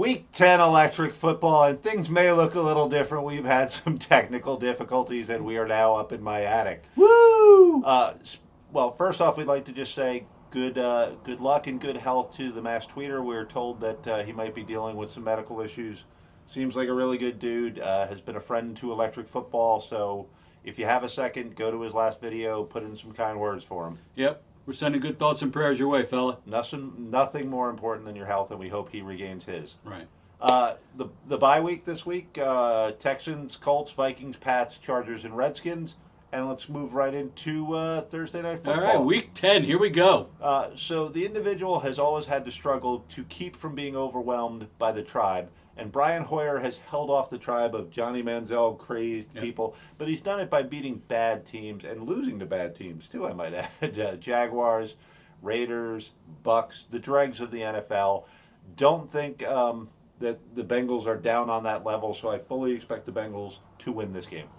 Week 10 electric football, and things may look a little different. We've had some technical difficulties, and we are now up in my attic. Woo! Well, first off, we'd like to just say good luck and good health to the mass tweeter. We're told that he might be dealing with some medical issues. Seems like a really good dude. Has been a friend to electric football, so if you have a second, go to his last video, put in some kind words for him. Yep. We're sending good thoughts and prayers your way, fella. Nothing more important than your health, and we hope he regains his. Right. The bye week this week, Texans, Colts, Vikings, Pats, Chargers, and Redskins. And let's move right into Thursday Night Football. All right, Week 10, here we go. So the individual has always had to struggle to keep from being overwhelmed by the tribe. And Brian Hoyer has held off the tribe of Johnny Manziel crazed people, but he's done it by beating bad teams and losing to bad teams too, I might add. Jaguars, Raiders, Bucks, the dregs of the NFL. Don't think that the Bengals are down on that level, so I fully expect the Bengals to win this game.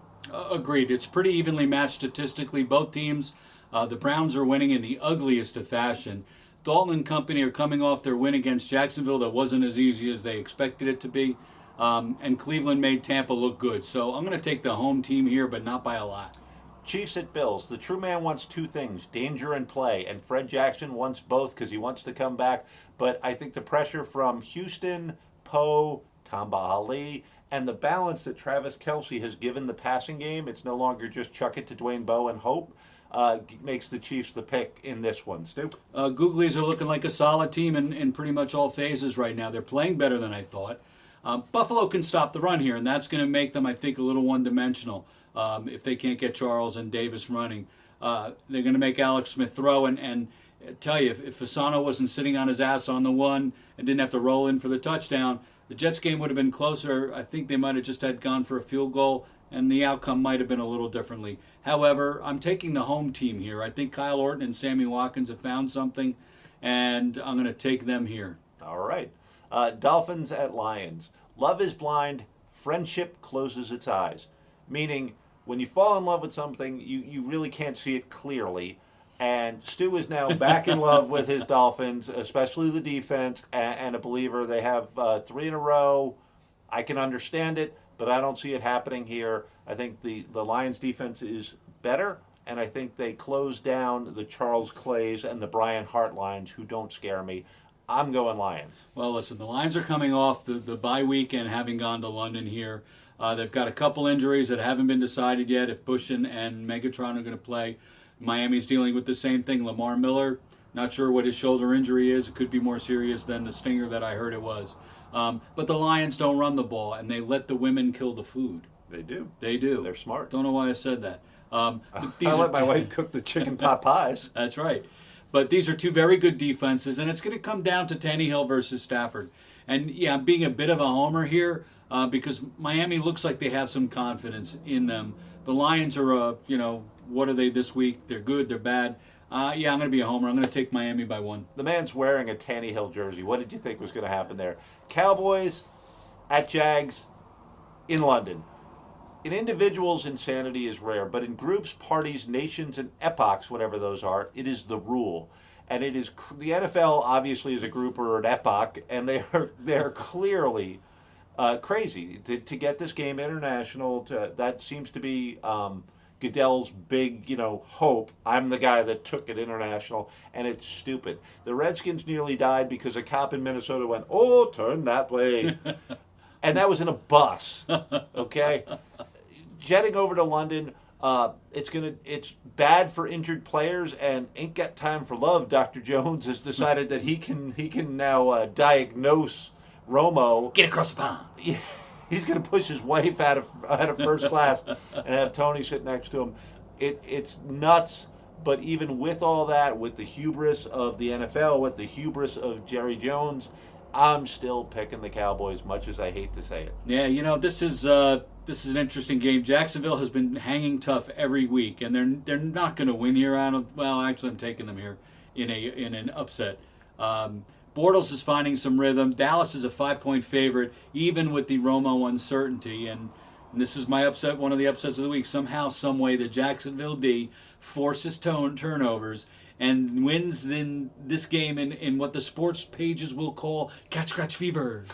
Agreed. It's pretty evenly matched statistically. Both teams, the Browns are winning in the ugliest of fashion. Dalton and company are coming off their win against Jacksonville that wasn't as easy as they expected it to be. And Cleveland made Tampa look good. So I'm going to take the home team here, but not by a lot. Chiefs at Bills. The true man wants two things, danger and play. And Fred Jackson wants both because he wants to come back. But I think the pressure from Houston, Poe, Tamba Ali, and the balance that Travis Kelce has given the passing game, it's no longer just chuck it to Dwayne Bowe and hope, makes the Chiefs the pick in this one. Stu? Googlies are looking like a solid team in pretty much all phases right now. They're playing better than I thought. Buffalo can stop the run here, and that's going to make them, I think, a little one-dimensional if they can't get Charles and Davis running. They're going to make Alex Smith throw, and tell you, if Fasano wasn't sitting on his ass on the one and didn't have to roll in for the touchdown, the Jets game would have been closer. I think they might have just had gone for a field goal, and the outcome might have been a little differently. However, I'm taking the home team here. I think Kyle Orton and Sammy Watkins have found something, and I'm going to take them here. All right. Dolphins at Lions. Love is blind. Friendship closes its eyes. Meaning, when you fall in love with something, you really can't see it clearly. And Stu is now back in love with his Dolphins, especially the defense, and a believer. They have 3 in a row. I can understand it, but I don't see it happening here. I think the Lions defense is better, and I think they close down the Charles Clays and the Brian Hart lines, who don't scare me. I'm going Lions. Well, listen, the Lions are coming off the bye week and having gone to London here. They've got a couple injuries that haven't been decided yet if Bush and Megatron are going to play. Miami's dealing with the same thing. Lamar Miller, not sure what his shoulder injury is. It could be more serious than the stinger that I heard it was. But the Lions don't run the ball, and they let the women kill the food. They do. They do. They're smart. Don't know why I said that. I let my wife cook the chicken pot pies. That's right. But these are two very good defenses, and it's going to come down to Tannehill versus Stafford. And, yeah, I'm being a bit of a homer here because Miami looks like they have some confidence in them. The Lions are, what are they this week? They're good, they're bad. I'm going to be a homer. I'm going to take Miami by 1. The man's wearing a Tannehill jersey. What did you think was going to happen there? Cowboys at Jags in London. In individuals, insanity is rare, but in groups, parties, nations, and epochs, whatever those are, it is the rule. And it is the NFL obviously is a group or an epoch, and they're clearly crazy to get this game international. That seems to be Goodell's big, hope. I'm the guy that took it international, and it's stupid. The Redskins nearly died because a cop in Minnesota went, "Oh, turn that way," and that was in a bus. Okay, jetting over to London. It's bad for injured players, and ain't got time for love. Dr. Jones has decided that he can now diagnose Romo. Get across the pond. He's going to push his wife out of first class and have Tony sit next to him. It's nuts. But even with all that, with the hubris of the NFL, with the hubris of Jerry Jones, I'm still picking the Cowboys, much as I hate to say it. Yeah, this is an interesting game. Jacksonville has been hanging tough every week, and they're not going to win here. Actually, I'm taking them here in an upset. Bortles is finding some rhythm. Dallas is a 5-point favorite, even with the Romo uncertainty. And this is my upset, one of the upsets of the week. Somehow, some way, the Jacksonville D forces turnovers and wins this game in what the sports pages will call catch-scratch fever.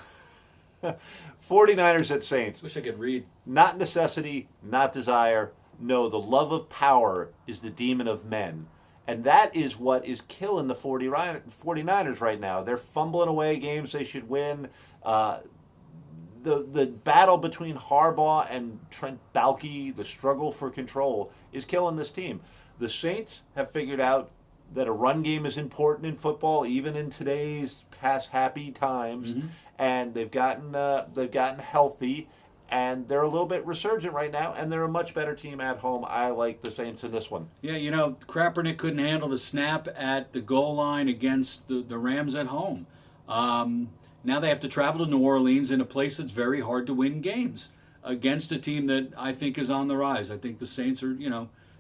49ers at Saints. Wish I could read. Not necessity, not desire. No, the love of power is the demon of men. And that is what is killing the 49ers right now. They're fumbling away games they should win. The battle between Harbaugh and Trent Baalke, the struggle for control, is killing this team. The Saints have figured out that a run game is important in football, even in today's past happy times, and they've gotten healthy, and they're a little bit resurgent right now, and they're a much better team at home. I like the Saints in this one. Yeah, Kaepernick couldn't handle the snap at the goal line against the Rams at home. Now they have to travel to New Orleans in a place that's very hard to win games against a team that I think is on the rise. I think the Saints are,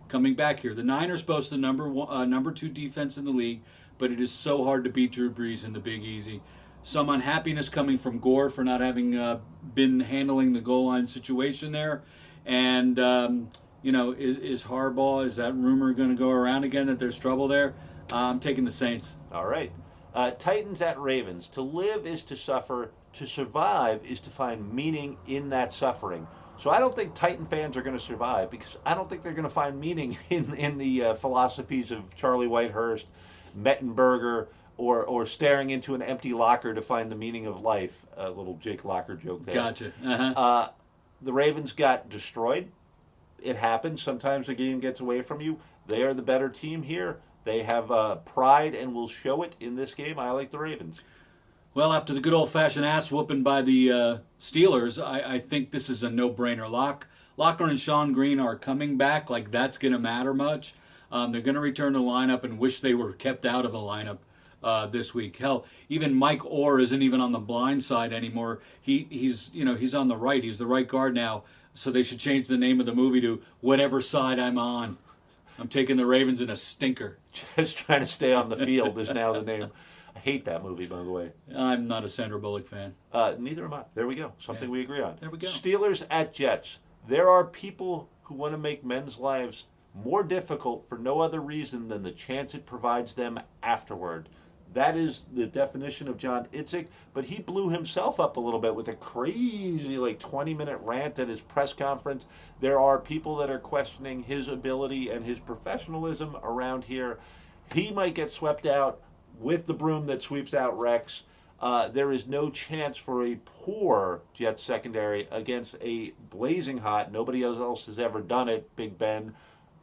coming back here. The Niners boast the number 2 defense in the league, but it is so hard to beat Drew Brees in the Big Easy. Some unhappiness coming from Gore for not having been handling the goal line situation there. And, is Harbaugh, is that rumor going to go around again that there's trouble there? I'm taking the Saints. All right. Titans at Ravens. To live is to suffer. To survive is to find meaning in that suffering. So I don't think Titan fans are going to survive because I don't think they're going to find meaning in the philosophies of Charlie Whitehurst, Mettenberger, or staring into an empty locker to find the meaning of life. A little Jake Locker joke there. Gotcha. Uh-huh. The Ravens got destroyed. It happens. Sometimes a game gets away from you. They are the better team here. They have pride and will show it in this game. I like the Ravens. Well, after the good old-fashioned ass-whooping by the Steelers, I think this is a no-brainer. Locker and Sean Green are coming back like that's going to matter much. They're going to return to the lineup and wish they were kept out of the lineup this week. Hell, even Mike Orr isn't even on the blind side anymore. He's on the right. He's the right guard now. So they should change the name of the movie to Whatever Side I'm On. I'm taking the Ravens in a stinker. Just trying to stay on the field is now the name. I hate that movie, by the way. I'm not a Sandra Bullock fan. Neither am I. There we go. Something we agree on. There we go. Steelers at Jets. There are people who want to make men's lives more difficult for no other reason than the chance it provides them afterward. That is the definition of John Idzik, but he blew himself up a little bit with a crazy 20-minute rant at his press conference. There are people that are questioning his ability and his professionalism around here. He might get swept out with the broom that sweeps out Rex. There is no chance for a poor Jets secondary against a blazing hot, nobody else has ever done it, Big Ben.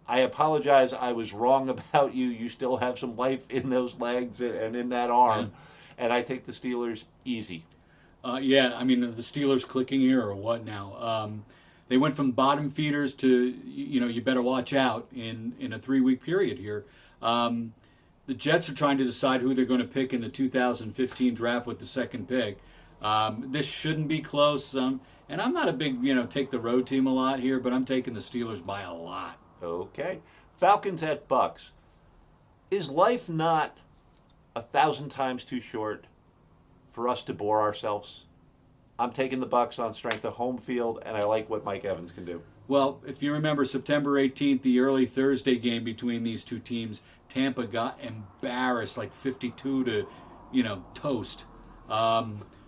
I apologize. I was wrong about you. You still have some life in those legs and in that arm. And I take the Steelers easy. The Steelers clicking here or what now? They went from bottom feeders to, you better watch out in a 3-week period here. The Jets are trying to decide who they're going to pick in the 2015 draft with the second pick. This shouldn't be close. And I'm not a big, take the road team a lot here, but I'm taking the Steelers by a lot. Okay. Falcons at Bucks. Is life not 1,000 times too short for us to bore ourselves? I'm taking the Bucks on strength of home field, and I like what Mike Evans can do. Well, if you remember September 18th, the early Thursday game between these two teams, Tampa got embarrassed, 52 to, toast.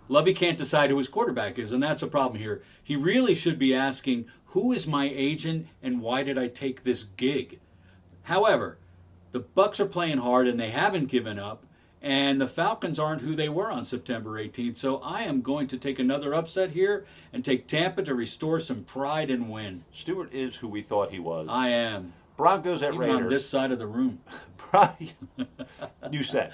Lovey can't decide who his quarterback is, and that's a problem here. He really should be asking, who is my agent and why did I take this gig? However, the Bucks are playing hard and they haven't given up, and the Falcons aren't who they were on September 18th, so I am going to take another upset here and take Tampa to restore some pride and win. Stewart is who we thought he was. I am. Broncos at Even Raiders. on this side of the room. You said.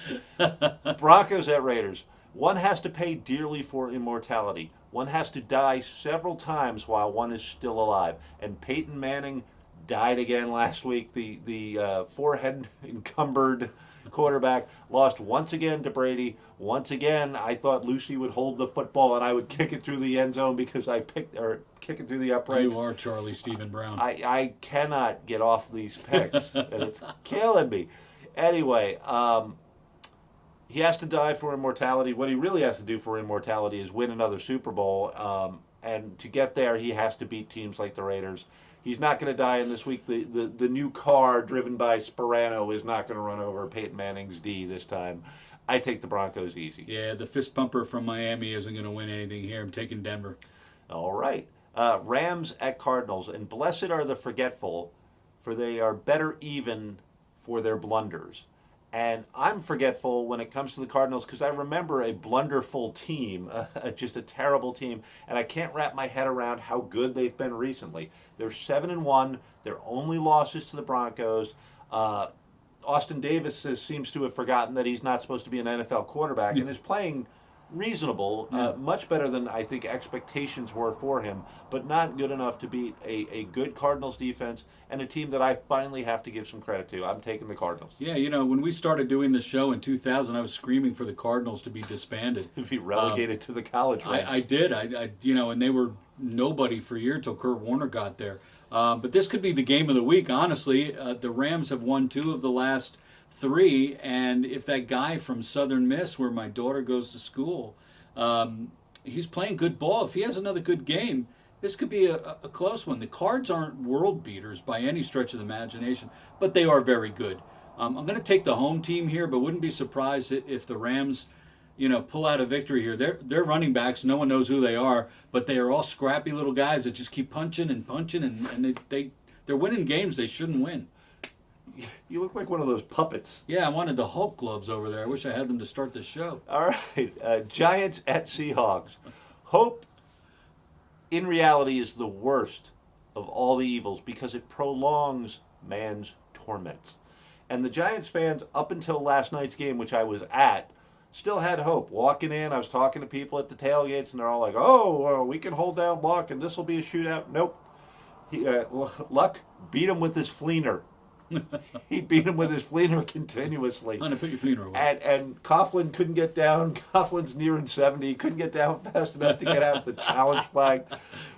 Broncos at Raiders. One has to pay dearly for immortality. One has to die several times while one is still alive. And Peyton Manning died again last week. The forehead-encumbered quarterback lost once again to Brady. Once again, I thought Lucy would hold the football and I would kick it through the end zone because kick it through the uprights. You are Charlie Stephen Brown. I cannot get off these picks, and it's killing me. Anyway, he has to die for immortality. What he really has to do for immortality is win another Super Bowl. And to get there, he has to beat teams like the Raiders. He's not going to die in this week. The new car driven by Sperano is not going to run over Peyton Manning's D this time. I take the Broncos easy. Yeah, the fist pumper from Miami isn't going to win anything here. I'm taking Denver. All right. Rams at Cardinals. And blessed are the forgetful, for they are better even for their blunders. And I'm forgetful when it comes to the Cardinals because I remember a blunderful team, just a terrible team, and I can't wrap my head around how good they've been recently. They're 7-1. Their only losses to the Broncos. Austin Davis seems to have forgotten that he's not supposed to be an NFL quarterback and is playing reasonable, much better than I think expectations were for him, but not good enough to beat a good Cardinals defense and a team that I finally have to give some credit to. I'm taking the Cardinals. Yeah, when we started doing the show in 2000, I was screaming for the Cardinals to be disbanded. To be relegated to the college ranks. I did. And they were nobody for a year till Kurt Warner got there. But this could be the game of the week, honestly. The Rams have won 2 of the last 3, and if that guy from Southern Miss, where my daughter goes to school, he's playing good ball. If he has another good game, this could be a close one. The Cards aren't world beaters by any stretch of the imagination, but they are very good. I'm going to take the home team here, but wouldn't be surprised if the Rams, pull out a victory here. They're running backs. No one knows who they are, but they are all scrappy little guys that just keep punching and punching, and they're winning games they shouldn't win. You look like one of those puppets. Yeah, I wanted the Hulk gloves over there. I wish I had them to start the show. All right. Giants at Seahawks. Hope, in reality, is the worst of all the evils because it prolongs man's torments. And the Giants fans, up until last night's game, which I was at, still had hope. Walking in, I was talking to people at the tailgates, and they're all like, oh, well, we can hold down Luck, and this will be a shootout. Nope. Luck beat him with his fleener. He beat him with his fleener continuously. I'm going to put your fleener away. And Coughlin couldn't get down. Coughlin's nearing 70. He couldn't get down fast enough to get out the challenge flag.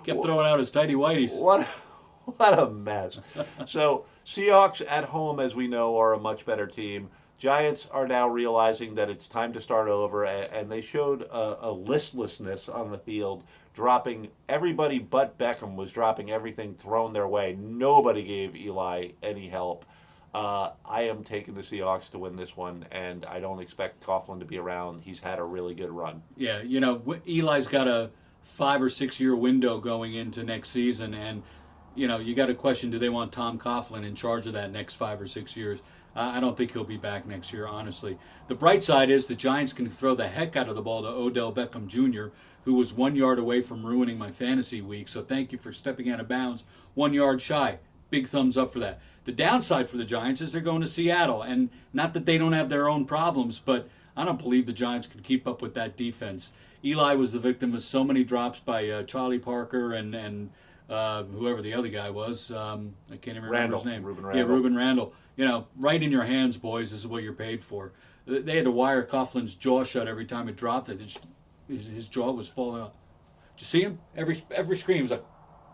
Kept throwing out his tighty whities. What a mess. So Seahawks at home, as we know, are a much better team. Giants are now realizing that it's time to start over, and they showed a listlessness on the field, dropping everybody but Beckham was dropping everything thrown their way. Nobody gave Eli any help. I am taking the Seahawks to win this one, and I don't expect Coughlin to be around. He's had a really good run. Yeah, Eli's got a 5 or 6 year window going into next season, and you got to question, do they want Tom Coughlin in charge of that next 5 or 6 years? I don't think he'll be back next year, honestly. The bright side is the Giants can throw the heck out of the ball to Odell Beckham Jr., who was 1 yard away from ruining my fantasy week. So thank you for stepping out of bounds. 1 yard shy. Big thumbs up for that. The downside for the Giants is they're going to Seattle. And not that they don't have their own problems, but I don't believe the Giants can keep up with that defense. Eli was the victim of so many drops by Charlie Parker and whoever the other guy was. I can't even remember his name. Reuben Randall. Yeah, Reuben Randall. Right in your hands, boys. This is what you're paid for. They had to wire Coughlin's jaw shut every time it dropped it. His jaw was falling off. Did you see him? Every screen was like.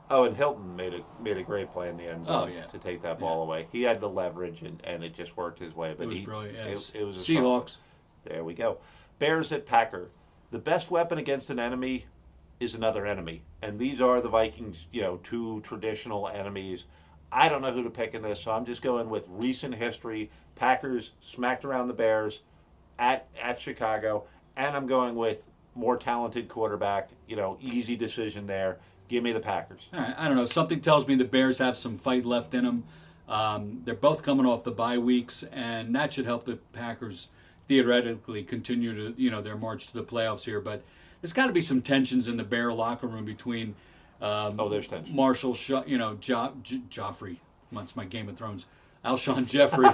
Oh, and Hilton made a great play in the end zone to take that ball away. He had the leverage, and it just worked his way. But it was brilliant. Yeah. It was Seahawks. There we go. Bears at Packer. The best weapon against an enemy is another enemy, and these are the Vikings. 2 traditional enemies. I don't know who to pick in this, so I'm just going with recent history. Packers smacked around the Bears at Chicago, and I'm going with more talented quarterback. Easy decision there. Give me the Packers. All right, I don't know. Something tells me the Bears have some fight left in them. They're both coming off the bye weeks, and that should help the Packers theoretically continue to their march to the playoffs here. But there's got to be some tensions in the Bear locker room between. There's tension. Marshall, Joffrey. That's my Game of Thrones. Alshon Jeffrey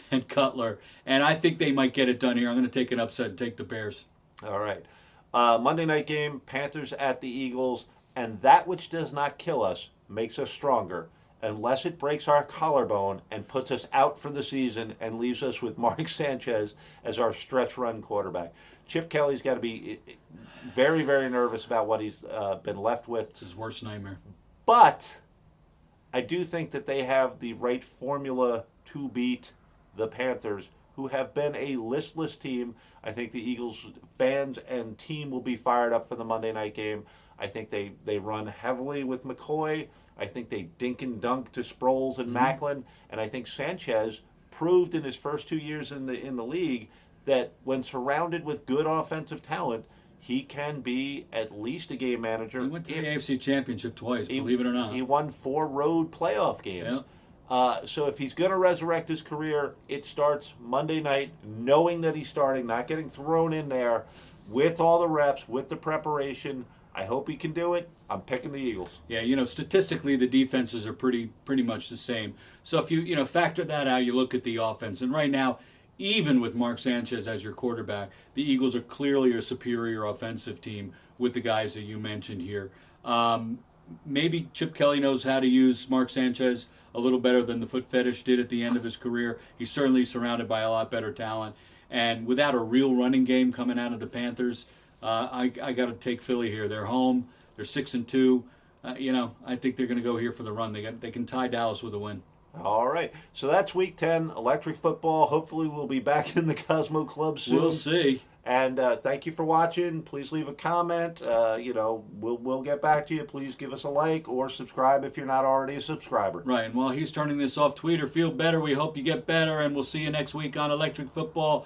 and Cutler. And I think they might get it done here. I'm going to take an upset and take the Bears. All right. Monday night game, Panthers at the Eagles. And that which does not kill us makes us stronger, unless it breaks our collarbone and puts us out for the season and leaves us with Mark Sanchez as our stretch run quarterback. Chip Kelly's got to be very, very nervous about what he's been left with. It's his worst nightmare. But I do think that they have the right formula to beat the Panthers, who have been a listless team. I think the Eagles fans and team will be fired up for the Monday night game. I think they run heavily with McCoy. I think they dink and dunk to Sproles and Macklin. And I think Sanchez proved in his first 2 years in the league that when surrounded with good offensive talent, he can be at least a game manager. He went to the AFC Championship twice, believe it or not. He won 4 road playoff games. Yeah. So if he's going to resurrect his career, it starts Monday night, knowing that he's starting, not getting thrown in there with all the reps, with the preparation. I hope he can do it. I'm picking the Eagles. Yeah, statistically the defenses are pretty much the same. So if you factor that out, you look at the offense, and right now, even with Mark Sanchez as your quarterback, the Eagles are clearly a superior offensive team with the guys that you mentioned here. Maybe Chip Kelly knows how to use Mark Sanchez a little better than the foot fetish did at the end of his career. He's certainly surrounded by a lot better talent. And without a real running game coming out of the Panthers, I got to take Philly here. They're home. They're 6-2. I think they're going to go here for the run. They can tie Dallas with a win. All right. So that's Week 10, electric football. Hopefully we'll be back in the Cosmo Club soon. We'll see. And thank you for watching. Please leave a comment. We'll get back to you. Please give us a like or subscribe if you're not already a subscriber. Right. And while he's turning this off, tweet or feel better. We hope you get better, and we'll see you next week on Electric Football.